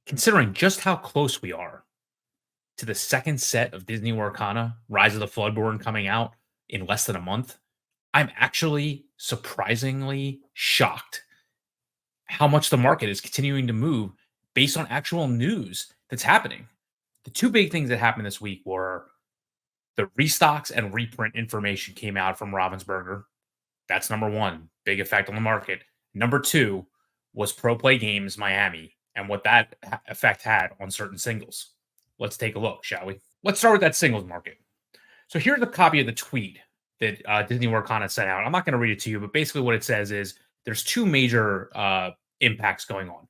Considering just how close we are to the second set of Disney Lorcana, Rise of the Floodborn coming out in less than a month, I'm actually surprisingly shocked how much the market is continuing to move based on actual news that's happening. The two big things that happened this week were the restocks and reprint information came out from Ravensburger. That's number one, big effect on the market. Number two was Pro Play Games Miami and what that effect had on certain singles. Let's take a look, shall we? Let's start with that singles market. So here's a copy of the tweet that Disney Lorcana sent out. I'm not going to read it to you, but basically what it says is there's two major impacts going on.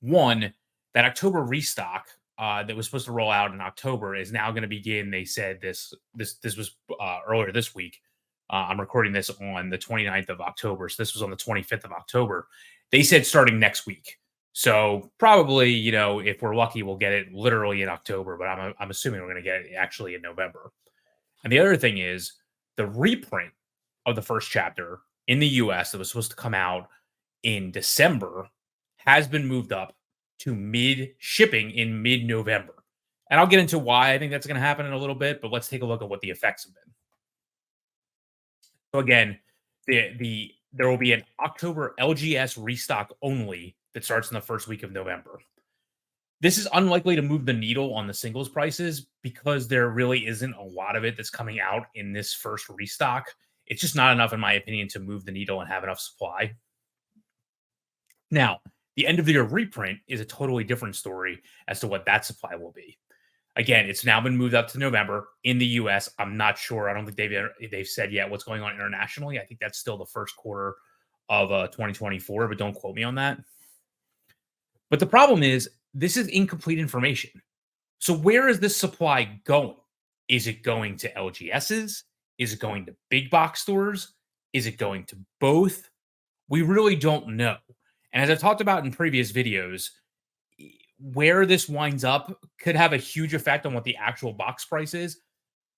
One, that October restock that was supposed to roll out in October is now going to begin. They said this was earlier this week. I'm recording this on the 29th of October, so this was on the 25th of October. They said starting next week. So probably, if we're lucky, we'll get it literally in October, but I'm assuming we're going to get it actually in November. And the other thing is the reprint of the first chapter in the US that was supposed to come out in December has been moved up to shipping in mid-November. And I'll get into why I think that's going to happen in a little bit, but let's take a look at what the effects have been. So again, there will be an October LGS restock only that starts in the first week of November. This is unlikely to move the needle on the singles prices because there really isn't a lot of it that's coming out in this first restock. It's just not enough, in my opinion, to move the needle and have enough supply. Now, the end of the year reprint is a totally different story as to what that supply will be. Again, it's now been moved up to November in the US. I'm not sure. I don't think they've said yet what's going on internationally. I think that's still the first quarter of 2024, but don't quote me on that. But the problem is this is incomplete information. So where is this supply going? Is it going to LGSs? Is it going to big box stores? Is it going to both? We really don't know. And as I've talked about in previous videos, where this winds up could have a huge effect on what the actual box price is.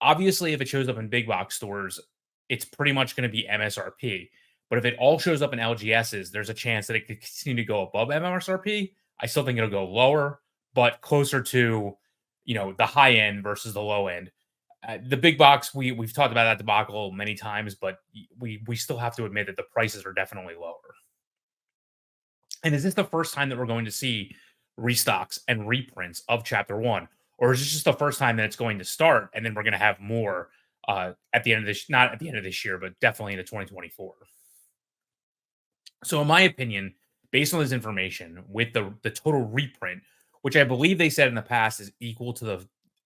Obviously, if it shows up in big box stores, it's pretty much going to be MSRP. But if it all shows up in LGSs, there's a chance that it could continue to go above MSRP. I still think it'll go lower, but closer to, the high end versus the low end. The big box, we've talked about that debacle many times, but we still have to admit that the prices are definitely lower. And is this the first time that we're going to see restocks and reprints of Chapter One, or is this just the first time that it's going to start, and then we're going to have more at the end of this, not at the end of this year, but definitely into 2024? So, in my opinion, based on this information, with the total reprint, which I believe they said in the past is equal to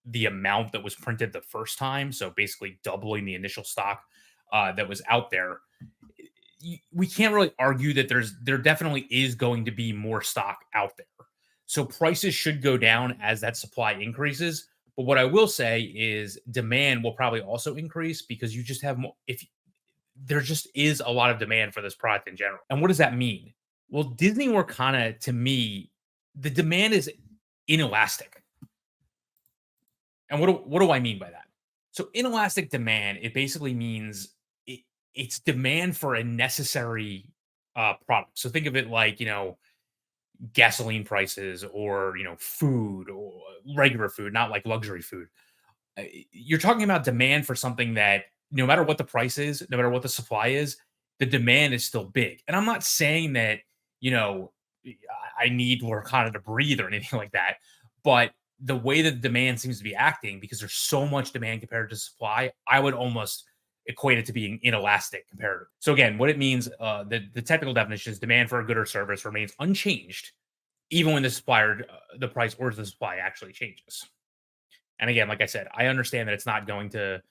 the amount that was printed the first time, so basically doubling the initial stock that was out there, we can't really argue that there definitely is going to be more stock out there. So prices should go down as that supply increases. But what I will say is demand will probably also increase because you just have more. If there just is a lot of demand for this product in general. And what does that mean? Well, Disney Lorcana, to me, the demand is inelastic. And what do I mean by that? So inelastic demand, it basically means it's demand for a necessary product. So think of it like, gasoline prices or, food or regular food, not like luxury food. You're talking about demand for something that no matter what the price is, no matter what the supply is, the demand is still big. And I'm not saying that, I need Lorcana to breathe or anything like that, but the way that the demand seems to be acting, because there's so much demand compared to supply, I would almost equate it to being inelastic comparative. So again, what it means, the technical definition is demand for a good or service remains unchanged, even when the price or the supply actually changes. And again, like I said, I understand that it's not going to,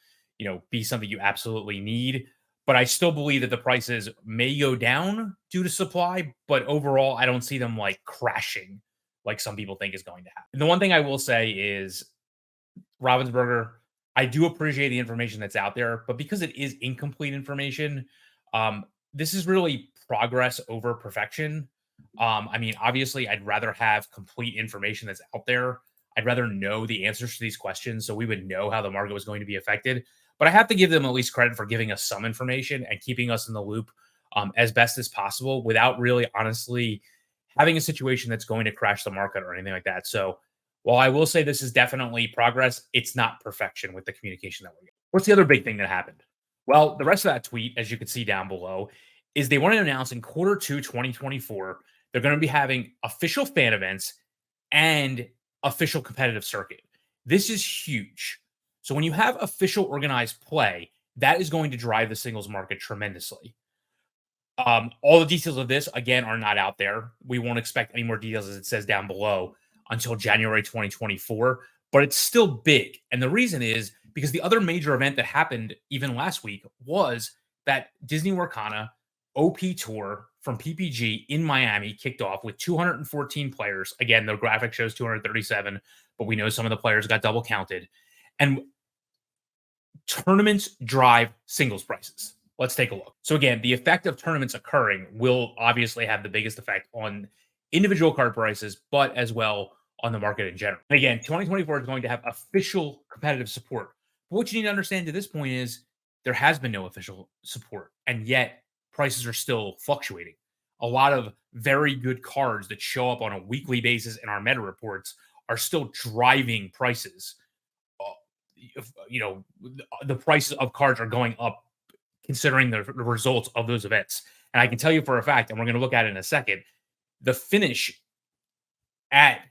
be something you absolutely need, but I still believe that the prices may go down due to supply, but overall, I don't see them like crashing like some people think is going to happen. And the one thing I will say is Ravensburger, I do appreciate the information that's out there, but because it is incomplete information, this is really progress over perfection. Obviously, I'd rather have complete information that's out there. I'd rather know the answers to these questions so we would know how the market was going to be affected. But I have to give them at least credit for giving us some information and keeping us in the loop as best as possible without really honestly having a situation that's going to crash the market or anything like that. So while I will say this is definitely progress, it's not perfection with the communication that we're getting. What's the other big thing that happened? Well, the rest of that tweet, as you can see down below, is they want to announce in Q2 2024, they're going to be having official fan events and official competitive circuit. This is huge. So when you have official organized play, that is going to drive the singles market tremendously. All the details of this, again, are not out there. We won't expect any more details, as it says down below, until January 2024, but it's still big. And the reason is because the other major event that happened even last week was that Disney Lorcana OP tour from PPG in Miami kicked off with 214 players. Again, the graphic shows 237, but we know some of the players got double counted. And tournaments drive singles prices. Let's take a look. So again, the effect of tournaments occurring will obviously have the biggest effect on individual card prices, but as well on the market in general. And again, 2024 is going to have official competitive support. But what you need to understand to this point is there has been no official support, and yet prices are still fluctuating. A lot of very good cards that show up on a weekly basis in our meta reports are still driving prices. The prices of cards are going up considering the results of those events. And I can tell you for a fact, and we're going to look at it in a second, the finish at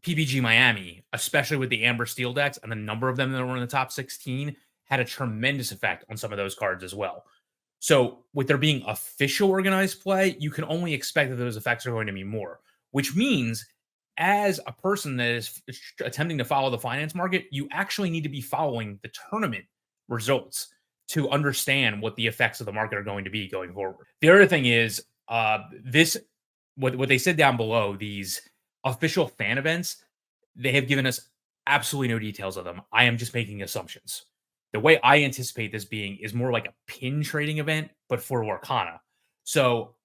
PPG Miami, especially with the Amber Steel decks and the number of them that were in the top 16, had a tremendous effect on some of those cards as well. So with there being official organized play, you can only expect that those effects are going to be more, which means as a person that is attempting to follow the finance market, you actually need to be following the tournament results to understand what the effects of the market are going to be going forward. The other thing is what they said down below, these official fan events, they have given us absolutely no details of them. I am just making assumptions. The way I anticipate this being is more like a pin trading event, but for Lorcana. So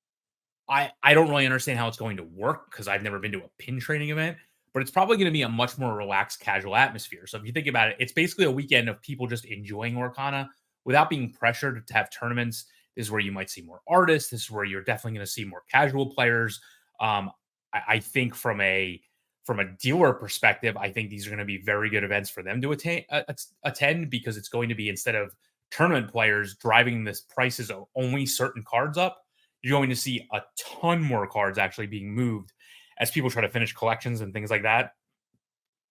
I don't really understand how it's going to work because I've never been to a pin trading event, but it's probably going to be a much more relaxed, casual atmosphere. So if you think about it, it's basically a weekend of people just enjoying Lorcana without being pressured to have tournaments. This is where you might see more artists. This is where you're definitely going to see more casual players. I think from a dealer perspective, I think these are going to be very good events for them to attend because it's going to be, instead of tournament players driving the prices of only certain cards up, you're going to see a ton more cards actually being moved as people try to finish collections and things like that,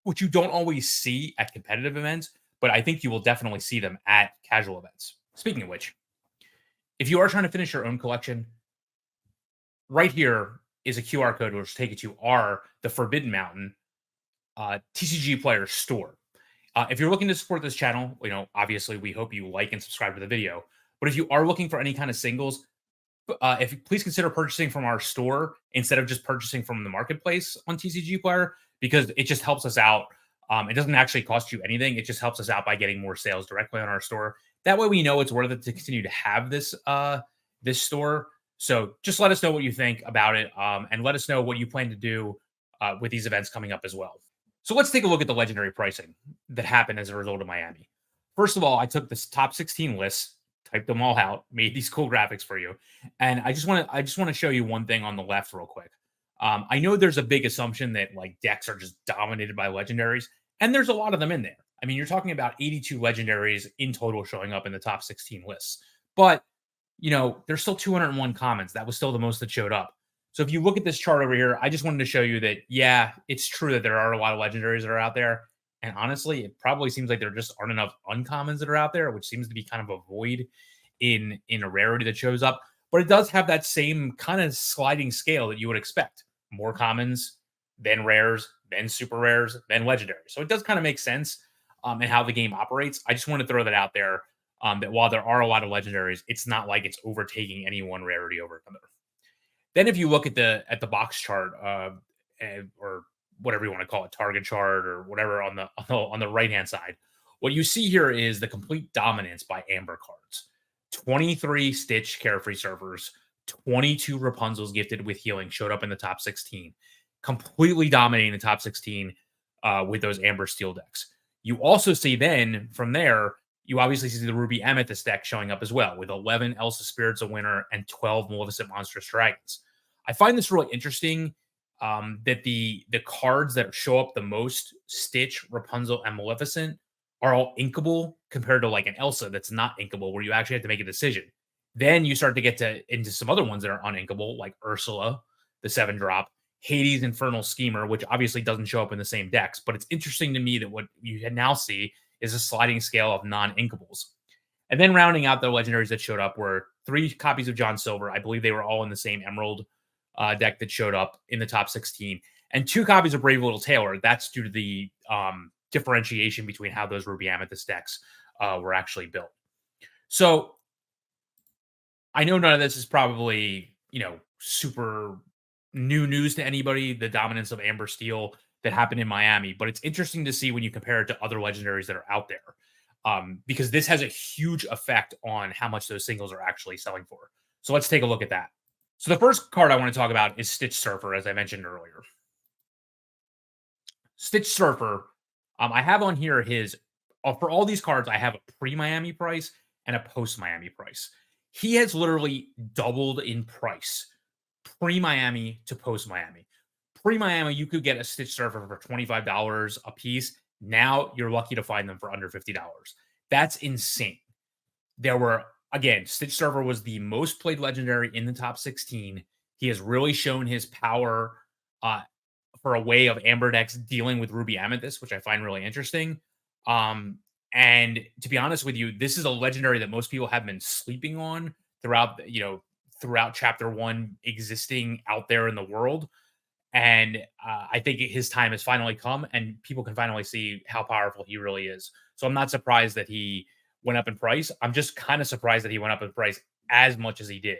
which you don't always see at competitive events, but I think you will definitely see them at casual events. Speaking of which, if you are trying to finish your own collection, right here is a QR code which will take you to the Forbidden Mountain TCG Player store. If you're looking to support this channel, obviously we hope you like and subscribe to the video. But if you are looking for any kind of singles, if you please consider purchasing from our store instead of just purchasing from the marketplace on TCG Player, because it just helps us out. It doesn't actually cost you anything. It just helps us out by getting more sales directly on our store. That way we know it's worth it to continue to have this store. So just let us know what you think about it, and let us know what you plan to do with these events coming up as well. So let's take a look at the legendary pricing that happened as a result of Miami. First of all, I took this top 16 lists, typed them all out, made these cool graphics for you, and I just want to show you one thing on the left real quick. I know there's a big assumption that like decks are just dominated by legendaries, and there's a lot of them in there. I mean, you're talking about 82 legendaries in total showing up in the top 16 lists, but there's still 201 comments. That was still the most that showed up. So if you look at this chart over here, I just wanted to show you that, yeah, it's true that there are a lot of legendaries that are out there. And honestly, it probably seems like there just aren't enough uncommons that are out there, which seems to be kind of a void in a rarity that shows up. But it does have that same kind of sliding scale that you would expect. More commons, then rares, then super rares, then legendaries. So it does kind of make sense in how the game operates. I just want to throw that out there. That while there are a lot of legendaries, it's not like it's overtaking any one rarity over another. Then if you look at the box chart, or whatever you want to call it, target chart or whatever on the right hand side, what you see here is the complete dominance by Amber cards. 23 Stitch Carefree servers, 22 Rapunzels gifted with healing showed up in the top 16, completely dominating the top 16 with those Amber Steel decks. You also see then from there, you obviously see the Ruby Amethyst deck showing up as well, with 11 Elsa Spirits a winner and 12 Maleficent Monstrous Dragons. I find this really interesting, that the cards that show up the most, Stitch, Rapunzel, and Maleficent, are all inkable compared to like an Elsa that's not inkable, where you actually have to make a decision. Then you start to get to into some other ones that are uninkable, like Ursula, the 7 drop, Hades Infernal Schemer, which obviously doesn't show up in the same decks. But it's interesting to me that what you can now see is a sliding scale of non-inkables. And then rounding out the legendaries that showed up were 3 copies of John Silver. I believe they were all in the same Emerald deck that showed up in the top 16, and 2 copies of Brave Little Tailor. That's due to the differentiation between how those Ruby Amethyst decks were actually built. So I know none of this is probably, super new news to anybody, the dominance of Amber Steel that happened in Miami, but it's interesting to see when you compare it to other legendaries that are out there. Because this has a huge effect on how much those singles are actually selling for. So let's take a look at that. So the first card I want to talk about is Stitch Surfer, as I mentioned earlier. Stitch Surfer, I have on here his, for all these cards, I have a pre-Miami price and a post-Miami price. He has literally doubled in price, pre-Miami to post-Miami. Pre-Miami, you could get a Stitch Surfer for $25 a piece. Now you're lucky to find them for under $50. That's insane. There were, again, Stitch Surfer was the most played legendary in the top 16. He has really shown his power for a way of Amber decks dealing with Ruby Amethyst, which I find really interesting. And to be honest with you, this is a legendary that most people have been sleeping on throughout, throughout Chapter One existing out there in the world. And I think his time has finally come, and people can finally see how powerful he really is. So I'm not surprised that he went up in price. I'm just kind of surprised that he went up in price as much as he did.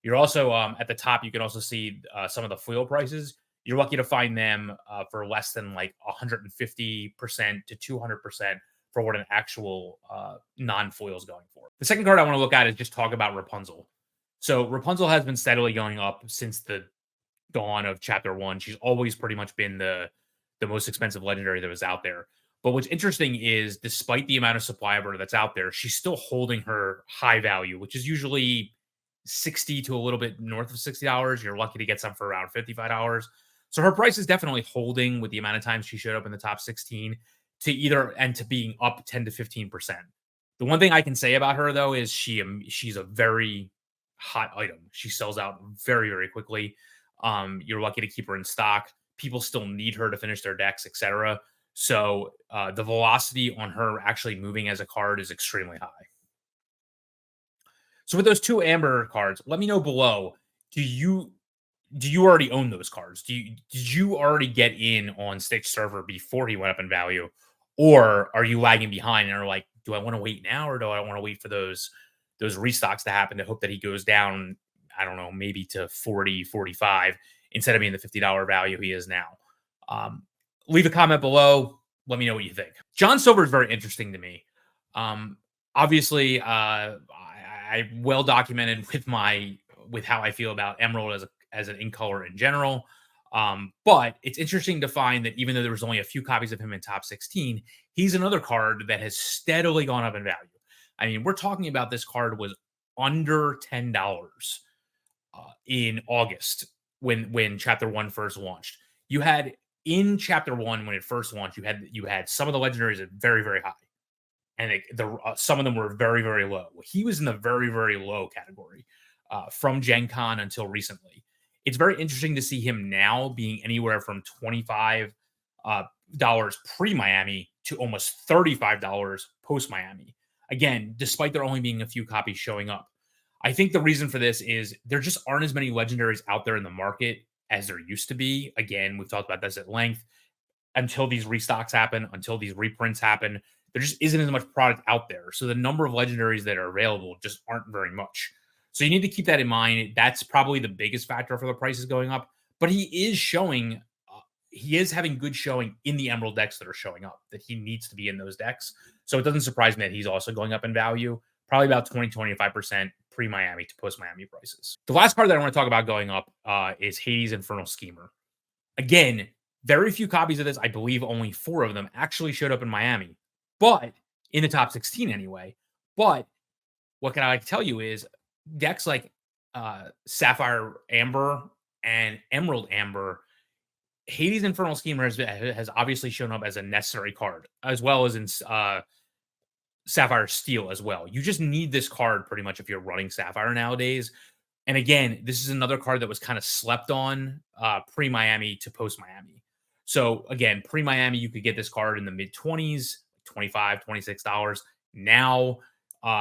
You're also at the top. You can also see some of the foil prices. You're lucky to find them for less than like 150% to 200% for what an actual non-foil is going for. The second card I want to look at is just talk about Rapunzel. So Rapunzel has been steadily going up since the dawn of Chapter One. She's always pretty much been the most expensive legendary that was out there. But what's interesting is, despite the amount of supply of her that's out there, she's still holding her high value, which is usually 60 to a little bit north of $60. You're lucky to get some for around $55. So her price is definitely holding with the amount of times she showed up in the top 16 to being up 10 to 15%. The one thing I can say about her though is she's a very hot item. She sells out very, very quickly. You're lucky to keep her in stock. People still need her to finish their decks, etc. So the velocity on her actually moving as a card is extremely high. So with those 2 Amber cards, let me know below. Do you already own those cards? Did you already get in on Stitch Surfer before he went up in value, or are you lagging behind and are like, do I want to wait now, or do I want to wait for those restocks to happen to hope that he goes down, I don't know, maybe to 40, 45 instead of being the $50 value he is now? Leave a comment below. Let me know what you think. John Silver is very interesting to me. Obviously, I well documented with how I feel about Emerald as an ink color in general. But it's interesting to find that even though there was only a few copies of him in top 16, he's another card that has steadily gone up in value. I mean, we're talking about this card was under $10 in August when Chapter One first launched. You had in Chapter One when it first launched, you had some of the legendaries at very, very high, and some of them were very, very low. He was in the very, very low category from Gen Con until recently. It's very interesting to see him now being anywhere from $25 pre-Miami to almost $35 post-Miami. Again, despite there only being a few copies showing up. I think the reason for this is there just aren't as many legendaries out there in the market as there used to be. Again, we've talked about this at length. Until these restocks happen, until these reprints happen, there just isn't as much product out there. So the number of legendaries that are available just aren't very much. So you need to keep that in mind. That's probably the biggest factor for the prices going up. But he is showing, he is having good showing in the Emerald decks that are showing up, that he needs to be in those decks. So it doesn't surprise me that he's also going up in value, probably about 20-25% pre-Miami to post-Miami prices. The last card that I want to talk about going up is Hades Infernal Schemer. Again, very few copies of this. I believe only 4 of them actually showed up in Miami, but in the top 16 anyway. But what can I tell you is decks like Sapphire Amber and Emerald Amber, Hades Infernal Schemer has obviously shown up as a necessary card, as well as in Sapphire Steel as well. You just need this card pretty much if you're running Sapphire nowadays. And again, this is another card that was kind of slept on pre-Miami to post-Miami. So again, pre-Miami, you could get this card in the mid-20s, $25, $26. Now,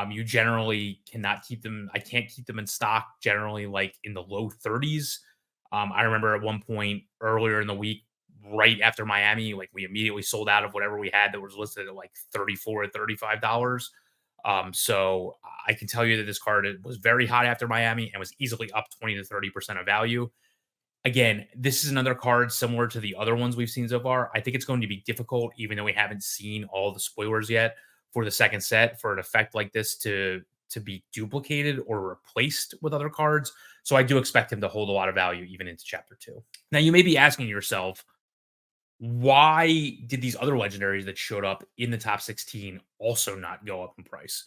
you generally cannot keep them. I can't keep them in stock generally like in the low 30s. I remember at one point earlier in the week, right after Miami, like we immediately sold out of whatever we had that was listed at like 34 or $35. So I can tell you that this card was very hot after Miami and was easily up 20 to 30% of value. Again, this is another card similar to the other ones we've seen so far. I think it's going to be difficult, even though we haven't seen all the spoilers yet for the second set, for an effect like this to be duplicated or replaced with other cards. So I do expect him to hold a lot of value even into Chapter 2. Now, you may be asking yourself, why did these other legendaries that showed up in the top 16 also not go up in price?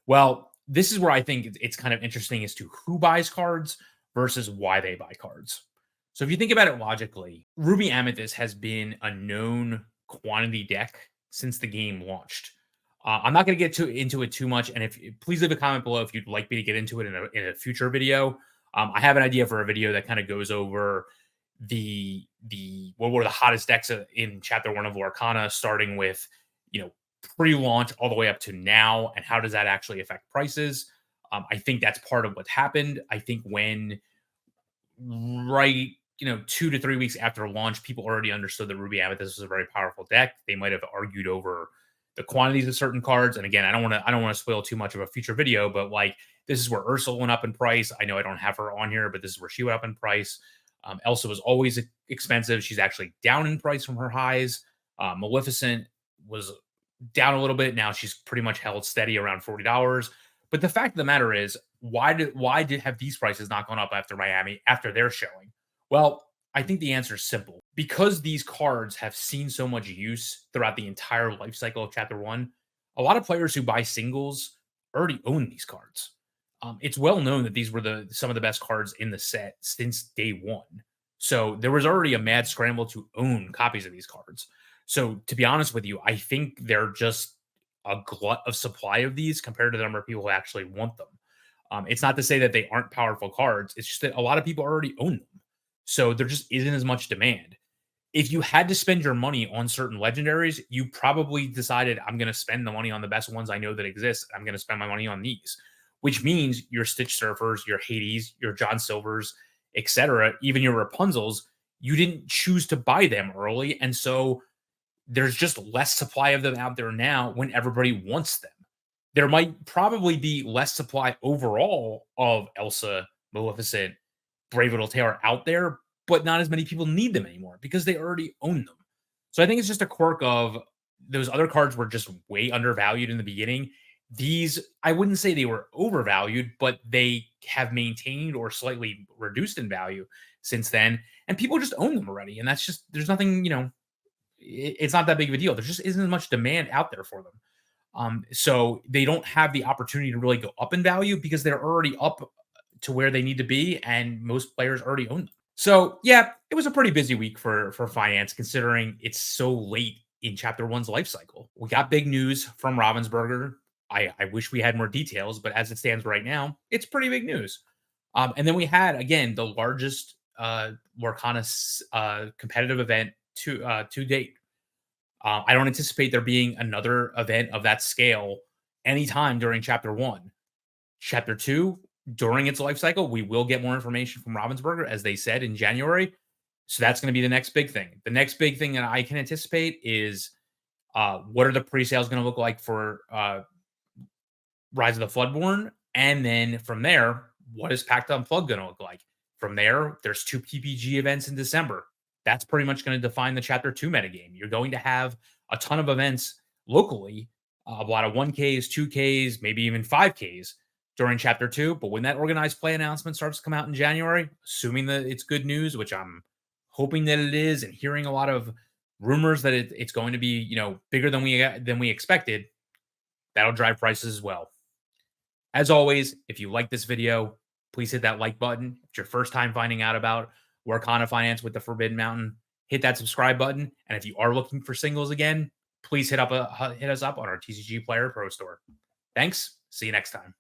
Well, this is where I think it's kind of interesting as to who buys cards versus why they buy cards. So if you think about it logically, Ruby Amethyst has been a known quantity deck since the game launched. I'm not going to get into it too much, and if please leave a comment below if you'd like me to get into it in a future video. I have an idea for a video that kind of goes over the what were the hottest decks in Chapter One of Lorcana, starting with pre-launch all the way up to now, and how does that actually affect prices? I think that's part of what happened. I think when right 2 to 3 weeks after launch, people already understood that Ruby Amethyst was a very powerful deck. They might have argued over the quantities of certain cards. And again, I don't want to spoil too much of a future video, but like this is where Ursula went up in price. I know I don't have her on here, but this is where she went up in price. Elsa was always expensive. She's actually down in price from her highs. Maleficent was down a little bit. Now she's pretty much held steady around $40. But the fact of the matter is, why did have these prices not gone up after Miami, after their showing? Well, I think the answer is simple. Because these cards have seen so much use throughout the entire life cycle of Chapter 1, a lot of players who buy singles already own these cards. It's well known that these were some of the best cards in the set since day one. So there was already a mad scramble to own copies of these cards. So to be honest with you, I think they're just a glut of supply of these compared to the number of people who actually want them. It's not to say that they aren't powerful cards. It's just that a lot of people already own them. So there just isn't as much demand. If you had to spend your money on certain legendaries, you probably decided, I'm going to spend the money on the best ones I know that exist. I'm going to spend my money on these, which means your Stitch Surfers, your Hades, your John Silvers, etc., even your Rapunzels, you didn't choose to buy them early. And so there's just less supply of them out there now when everybody wants them. There might probably be less supply overall of Elsa, Maleficent, Brave Little Tailor out there, but not as many people need them anymore because they already own them. So I think it's just a quirk of those other cards were just way undervalued in the beginning. These, I wouldn't say they were overvalued, but they have maintained or slightly reduced in value since then. And people just own them already. And that's just, there's nothing, it's not that big of a deal. There just isn't as much demand out there for them. So they don't have the opportunity to really go up in value because they're already up to where they need to be, and most players already own them. So yeah, it was a pretty busy week for finance, considering it's so late in Chapter 1's life cycle. We got big news from Ravensburger. I wish we had more details, but as it stands right now, it's pretty big news. And then we had, again, the largest Lorcana competitive event to date. I don't anticipate there being another event of that scale anytime during Chapter 1. Chapter 2, during its life cycle, we will get more information from Ravensburger, as they said in January. So that's going to be the next big thing. The next big thing that I can anticipate is what are the pre-sales going to look like for Rise of the Floodborn? And then from there, what is Pax Unplugged going to look like? From there, there's 2 PPG events in December. That's pretty much going to define the Chapter 2 metagame. You're going to have a ton of events locally, a lot of 1Ks, 2Ks, maybe even 5Ks during Chapter 2. But when that organized play announcement starts to come out in January, assuming that it's good news, which I'm hoping that it is, and hearing a lot of rumors that it's going to be, bigger than we expected, that'll drive prices as well. As always, if you like this video, please hit that like button. If it's your first time finding out about Lorcana Finance with the Forbidden Mountain. Hit that subscribe button. And if you are looking for singles again, please hit us up on our TCG Player Pro Store. Thanks. See you next time.